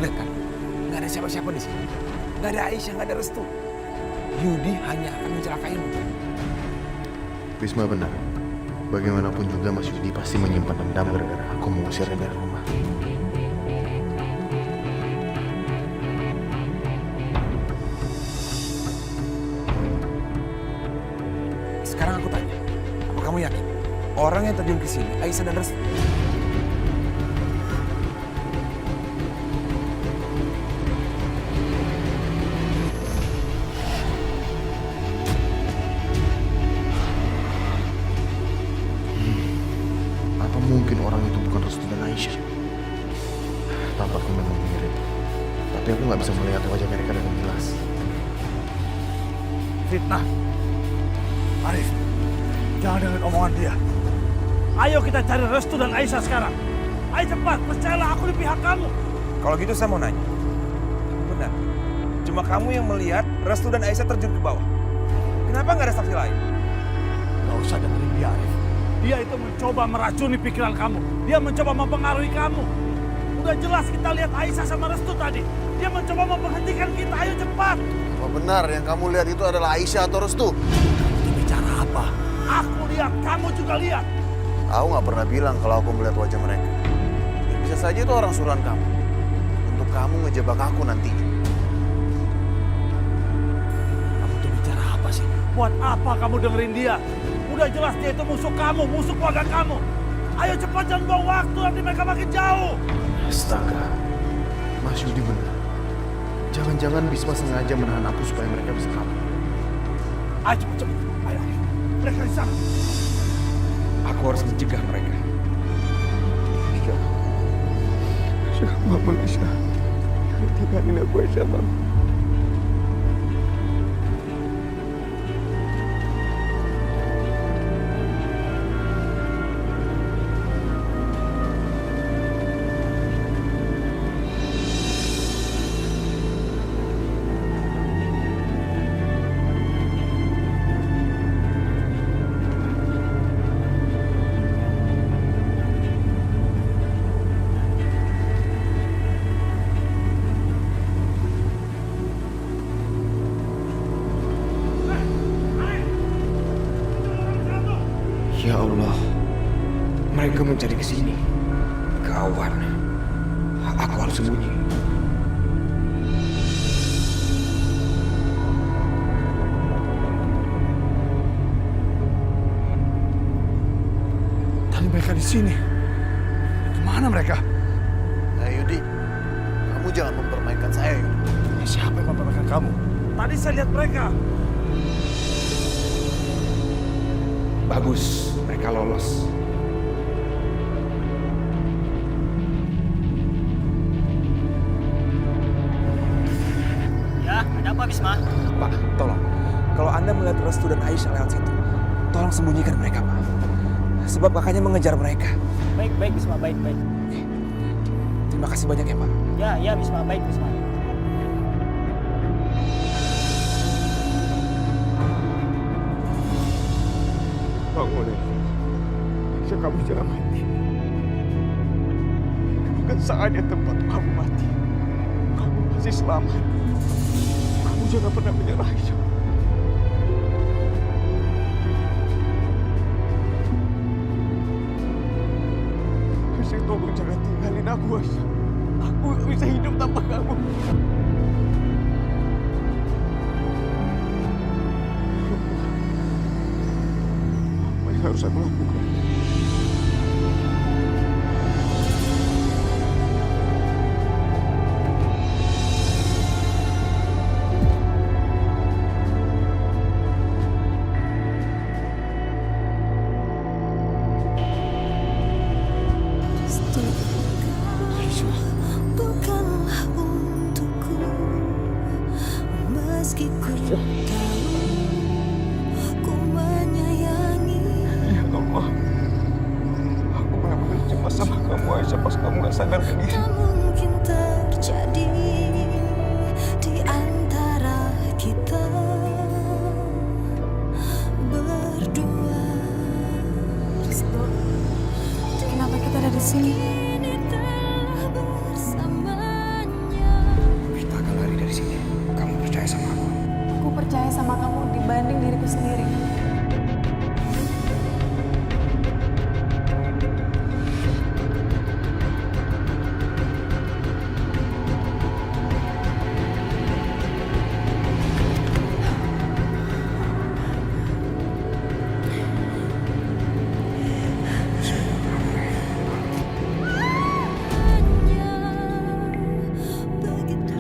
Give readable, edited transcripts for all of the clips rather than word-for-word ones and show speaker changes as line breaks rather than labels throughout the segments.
lihat kan? Nggak ada siapa-siapa di sini. Nggak ada Aisyah, nggak ada Restu. Yudi hanya akan mencelakaimu.
Bisma benar. Bagaimanapun juga Mas Yudi pasti menyimpan dendam gara-gara aku mengusirnya dari rumah.
Sekarang aku tanya, apa kamu yakin orang yang terjun ke sini Aisyah dan Restu?
Apa mungkin orang itu bukan Restu dan Aisyah? Tampaknya memang mirip. Tapi aku nggak bisa melihat wajah mereka dengan jelas.
Fitnah. Arif, jangan dengar omongan dia. Ayo kita cari Restu dan Aisyah sekarang. Ayo cepat, percayalah aku di pihak kamu.
Kalau gitu saya mau nanya. Benar, cuma kamu yang melihat Restu dan Aisyah terjun ke bawah. Kenapa nggak ada saksi lain?
Gak usah dengerin dia, Arif. Dia itu mencoba meracuni pikiran kamu. Dia mencoba mempengaruhi kamu. Udah jelas kita lihat Aisyah sama Restu tadi. Dia mencoba memberhentikan kita. Ayo cepat.
Apa benar yang kamu lihat itu adalah Aisyah atau Restu?
Kamu bicara apa? Aku lihat, kamu juga lihat.
Aku nggak pernah bilang kalau aku melihat wajah mereka. Ya, bisa saja itu orang suruhan kamu. Untuk kamu ngejebak aku nantinya.
Kamu tuh bicara apa sih? Buat apa kamu dengerin dia? Udah jelas dia itu musuh kamu, musuh keluarga kamu. Ayo cepat, jangan buang waktu, nanti mereka makin jauh.
Astaga, Mas Yudi benar. Jangan-jangan Bisma sengaja menahan aku supaya mereka bisa kabur.
Ayo cepat. Ayo. Mereka di sana.
Aku harus mencegah mereka.
Aisyah, bangun Aisyah. Jangan tinggalin aku Aisyah, Bang.
Ya Allah, mereka mencari ke sini. Kawan, aku harus sembunyi.
Tadi mereka di sini. Kemana mereka?
Nah Yudi, kamu jangan mempermainkan saya Yudi.
Siapa yang mempermainkan kamu? Tadi saya lihat mereka.
Bagus, mereka lolos.
Ya, ada apa Bisma?
Pak, tolong. Kalau Anda melihat Restu dan Aisyah lewat situ, tolong sembunyikan mereka, Pak. Sebab kakaknya mengejar mereka.
Baik Bisma, baik.
Terima kasih banyak ya, Pak.
Ya Bisma, baik Bisma.
Bangun Aisyah, kamu jangan mati. Bukan saatnya tempat kamu mati. Kamu masih selamat. Kamu jangan pernah menyerah Aisyah. Aisyah, tolong jangan tinggalin aku Aisyah. Aku gak bisa hidup tanpa kamu. Apa yang harus aku lakukan?
Bukanlah untukku, meski ku tahu ku menyayangi.
Ya Allah.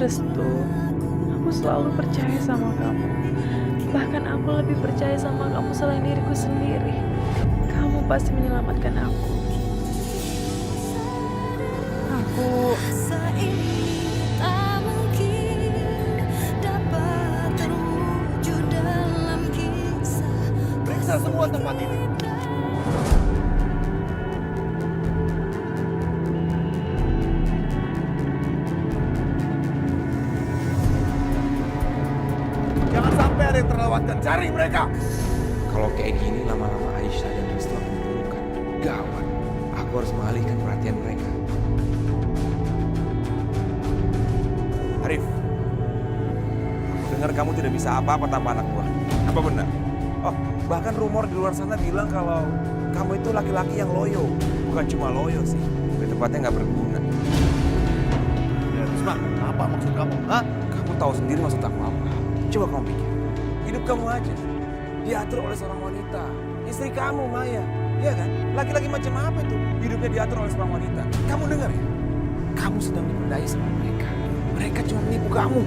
Restu, aku selalu percaya sama kamu. Bahkan aku lebih percaya sama kamu selain diriku sendiri. Kamu pasti menyelamatkan aku.
Rasa ini tak mungkin dapat terwujud dalam kisah.
Periksa semua tempat ini. Jangan sampai ada yang terlewatkan. Cari mereka.
Kalau kayak gini lama-lama Aisyah dan Restu akan menemukan. Gawat. Aku harus mengalihkan perhatian mereka. Arif, aku dengar kamu tidak bisa apa-apa tanpa anak buah. Apa benar? Oh, bahkan rumor di luar sana bilang kalau kamu itu laki-laki yang loyo. Bukan cuma loyo sih, lebih tepatnya nggak berguna.
Ya, Bisma, apa maksud kamu? Hah?
Kamu tahu sendiri maksud aku apa. Coba kamu pikir. Hidup kamu aja diatur oleh seorang wanita. Istri kamu, Maya. Iya kan? Laki-laki macam apa itu? Hidupnya diatur oleh seorang wanita. Kamu dengar ya? Kamu sedang diperdaya sama mereka. Mereka cuma menipu kamu.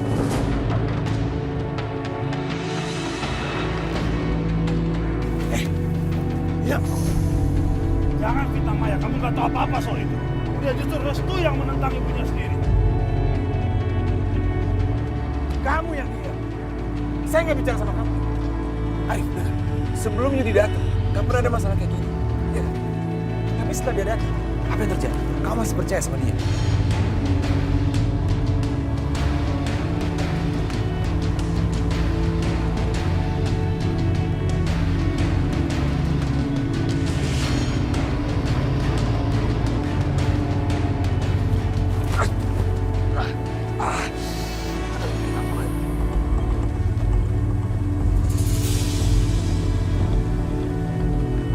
Diam. Jangan fitnah Maya, kamu gak tahu apa-apa soal itu. Dia justru Restu yang menentang ibunya sendiri.
Kamu yang dia. Saya nggak bicara sama kamu. Arif, dengar. Sebelum Yudi datang, nggak pernah ada masalah kayak gini. Ya kan? Tapi setelah dia datang, apa yang terjadi? Kamu masih percaya sama dia?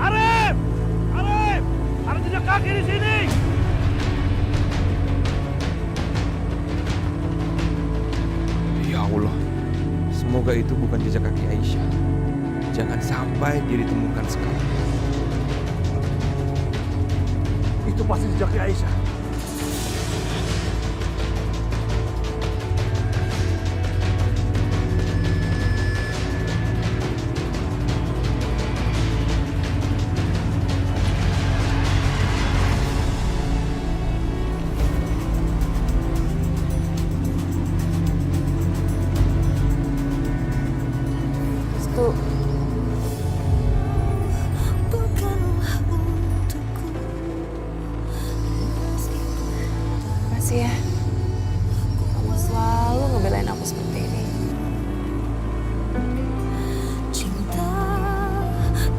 Arif! Arif! Ada jejak kaki di sini!
Ya Allah, semoga itu bukan jejak kaki Aisyah. Jangan sampai dia ditemukan sekarang.
Itu pasti jejaknya Aisyah.
Restu,
Bukanlah untukku.
makasih ya. Kamu selalu ngebelain aku seperti ini.
Cinta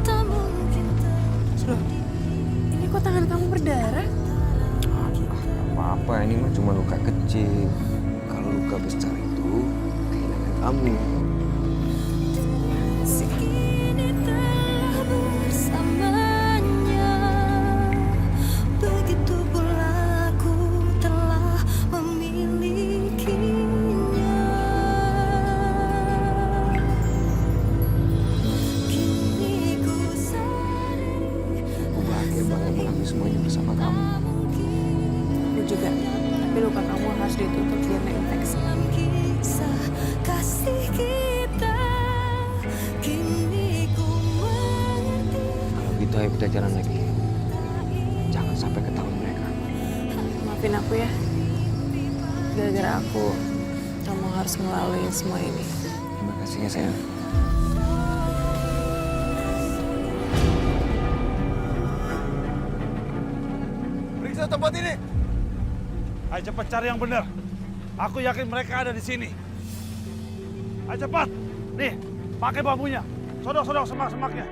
tak mungkin
Loh, ini kok tangan kamu berdarah?
Apa-apa, ini mah cuma luka kecil. Kalau luka besar itu kehilangan kamu.
kini telah bersamanya. Begitu pula aku telah memilikinya. Kini ku sadari
Aku bahagia banget mengalami semuanya bersama kamu.
Aku juga. Tapi luka kamu harus ditutup biar nggak infeksi.
dalam kisah kasih kita. Kini ku mengerti.
Kalau gitu ayo kita jalan lagi. Jangan sampai ketahuan mereka.
Maafin aku ya. Gara-gara aku, kamu harus melalui semua ini.
Terima kasih ya sayang.
Periksa tempat ini.
Ayo cepat cari yang benar. Aku yakin mereka ada di sini. Ayo cepat. Nih, pakai bambunya. Sodok-sodok semak-semaknya.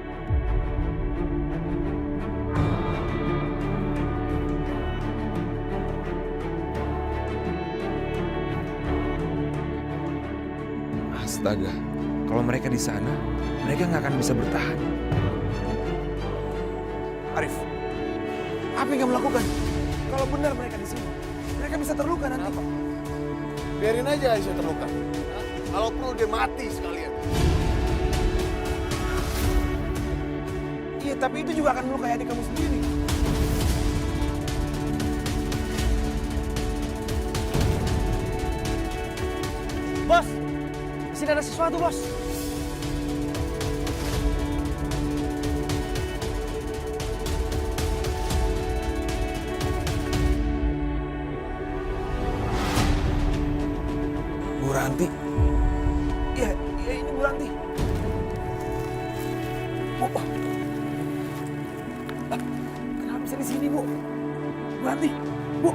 Astaga, kalau mereka di sana, mereka nggak akan bisa bertahan. Arif, apa yang kamu lakukan? Kalau benar mereka di sini, mereka bisa terluka nanti.
Biarin aja Aisyah terluka. Hah? Kalau perlu dia mati sekalian.
Iya, tapi itu juga akan melukai adik kamu sendiri.
sini ada sesuatu, Bos.
Bu Ranti. Iya, iya ini Bu Ranti. Bu. Ah, kenapa bisa di sini, Bu? Bu Ranti, Bu.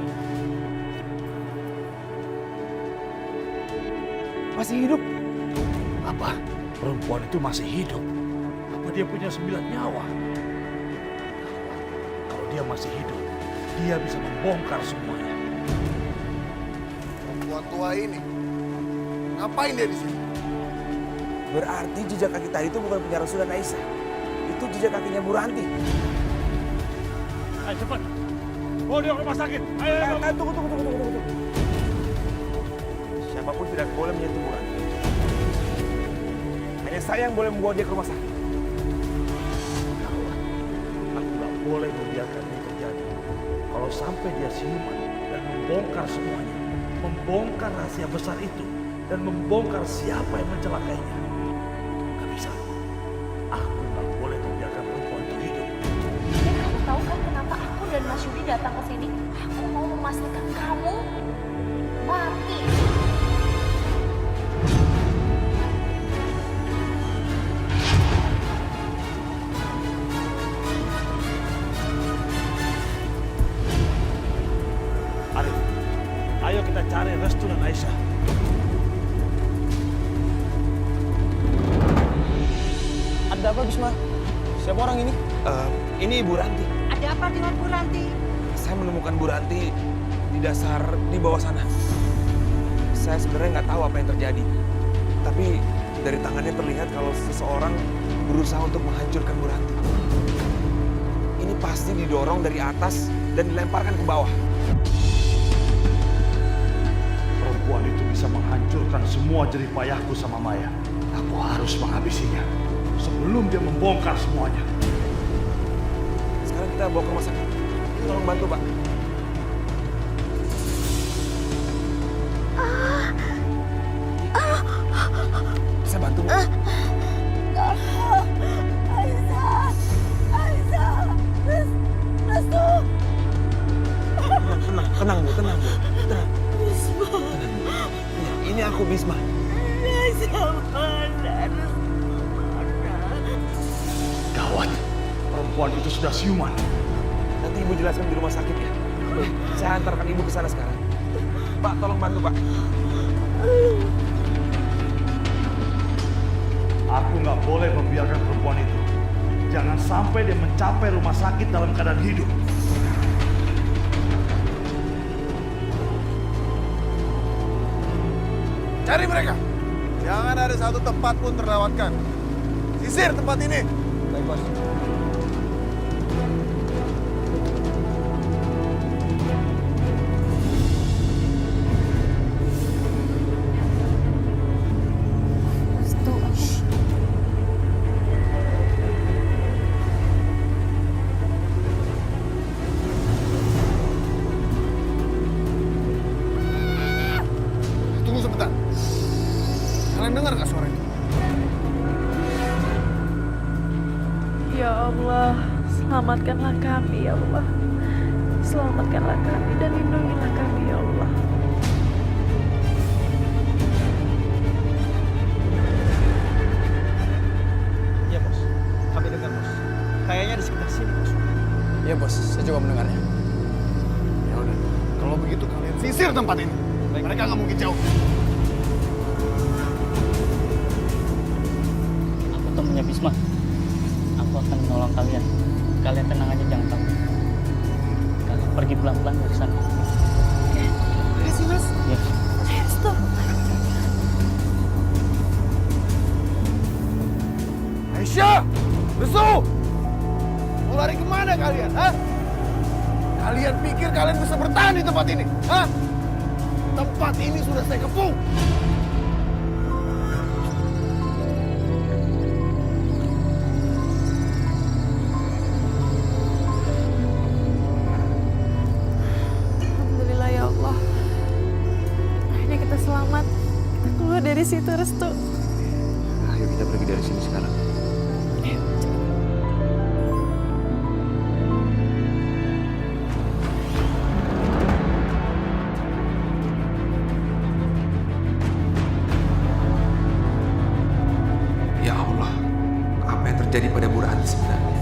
Masih hidup.
Apa? Perempuan itu masih hidup? Apa dia punya 9 nyawa? Kalau dia masih hidup, dia bisa membongkar semuanya.
Perempuan tua ini, ngapain dia di sini?
Berarti jejak kaki tadi itu bukan punya Rasul dan Aisyah. Itu jejak kakinya Bu Ranti.
Ayo cepat, bawa dia ke rumah sakit. Ayo, ayo.
Tunggu. Siapapun tidak boleh menyentuh Bu Ranti. Hanya saya yang boleh membawa dia ke rumah sakit.
Aku nggak boleh membiarkan ini terjadi. Kalau sampai dia siuman dan membongkar semuanya, membongkar rahasia besar itu, dan membongkar siapa yang mencelakainya. Gak bisa. Aku nggak boleh membiarkan perempuan itu hidup.
Dan kamu tahu kan kenapa aku dan Mas Yudi datang ke sini? Aku mau memastikan kamu mati.
Arif, ayo kita cari Restu dan Aisyah.
Ada apa, Bisma? Siapa orang ini? Ini Ibu Ranti.
Ada apa dengan Bu Ranti?
Saya menemukan Bu Ranti di dasar di bawah sana. Saya sebenarnya nggak tahu apa yang terjadi. Tapi dari tangannya terlihat kalau seseorang berusaha untuk menghancurkan Bu Ranti. Ini pasti didorong dari atas dan dilemparkan ke bawah.
Perempuan itu bisa menghancurkan semua jerih payahku sama Maya. Aku harus menghabisinya sebelum dia membongkar semuanya.
Sekarang kita bawa ke rumah sakit. Tolong bantu, Pak. Bisa bantu, Bu? Tenang, Bu. Tenang. Iya, ini aku, Bisma.
Gawat, perempuan itu sudah siuman.
Nanti Ibu jelaskan di rumah sakit ya. Saya antarkan Ibu ke sana sekarang. Pak, tolong bantu, Pak.
Aku nggak boleh membiarkan perempuan itu. Jangan sampai dia mencapai rumah sakit dalam keadaan hidup.
Cari mereka. Jangan ada satu tempat pun terlewatkan. Sisir tempat ini.
Baik, Bos.
Tunggu sebentar. Kalian dengar nggak suara itu?
Ya Allah, selamatkanlah kami ya Allah. Selamatkanlah kami dan lindungilah kami ya Allah.
Iya, Bos. Kami dengar, Bos. Kayaknya di sekitar sini, Bos.
Iya, Bos. Saya coba mendengarnya.
Ya udah. Kalau begitu kalian sisir tempat ini. Mereka nggak mungkin jauh.
Aku temannya Bisma. Aku akan menolong kalian. Kalian tenang aja, jangan takut. Kalian pergi pelan-pelan dari sana.
Makasih, Mas.
Ya.
Stop.
Aisyah! Restu! Mau lari kemana kalian? Hah? Kalian pikir kalian bisa bertahan di tempat ini? Hah? Tempat ini sudah saya kepung.
Alhamdulillah ya Allah. Akhirnya kita selamat. Kita keluar dari dari situ, Restu.
Ayo kita pergi dari sini sekarang. Ya Allah, apa yang terjadi pada Bu Ranti sebenarnya?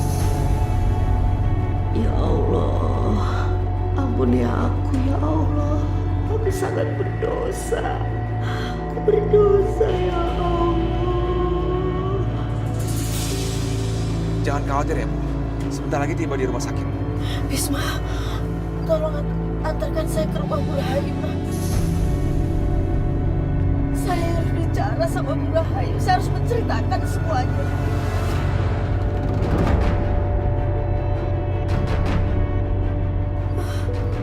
Ya Allah, ampuni aku ya Allah. Aku sangat berdosa. Aku berdosa ya Allah.
Jangan khawatir ya Bu, sebentar lagi tiba di rumah sakit.
Bisma, tolong antarkan saya ke rumah Bu Rahayu, Ma. Saya harus bicara sama Bu Rahayu. Saya harus menceritakan semuanya.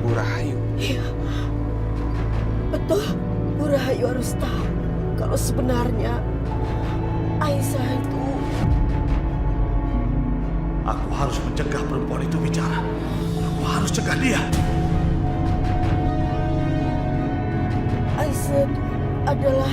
Bu Rahayu?
Iya, betul. Bu Rahayu harus tahu kalau sebenarnya Aisyah itu...
Aku harus mencegah perempuan itu bicara. Aku harus cegah dia.
Aisyah itu adalah...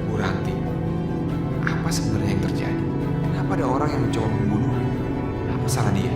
Bu Ranti, apa sebenarnya yang terjadi? Kenapa ada orang yang mencoba membunuh? Apa salah dia?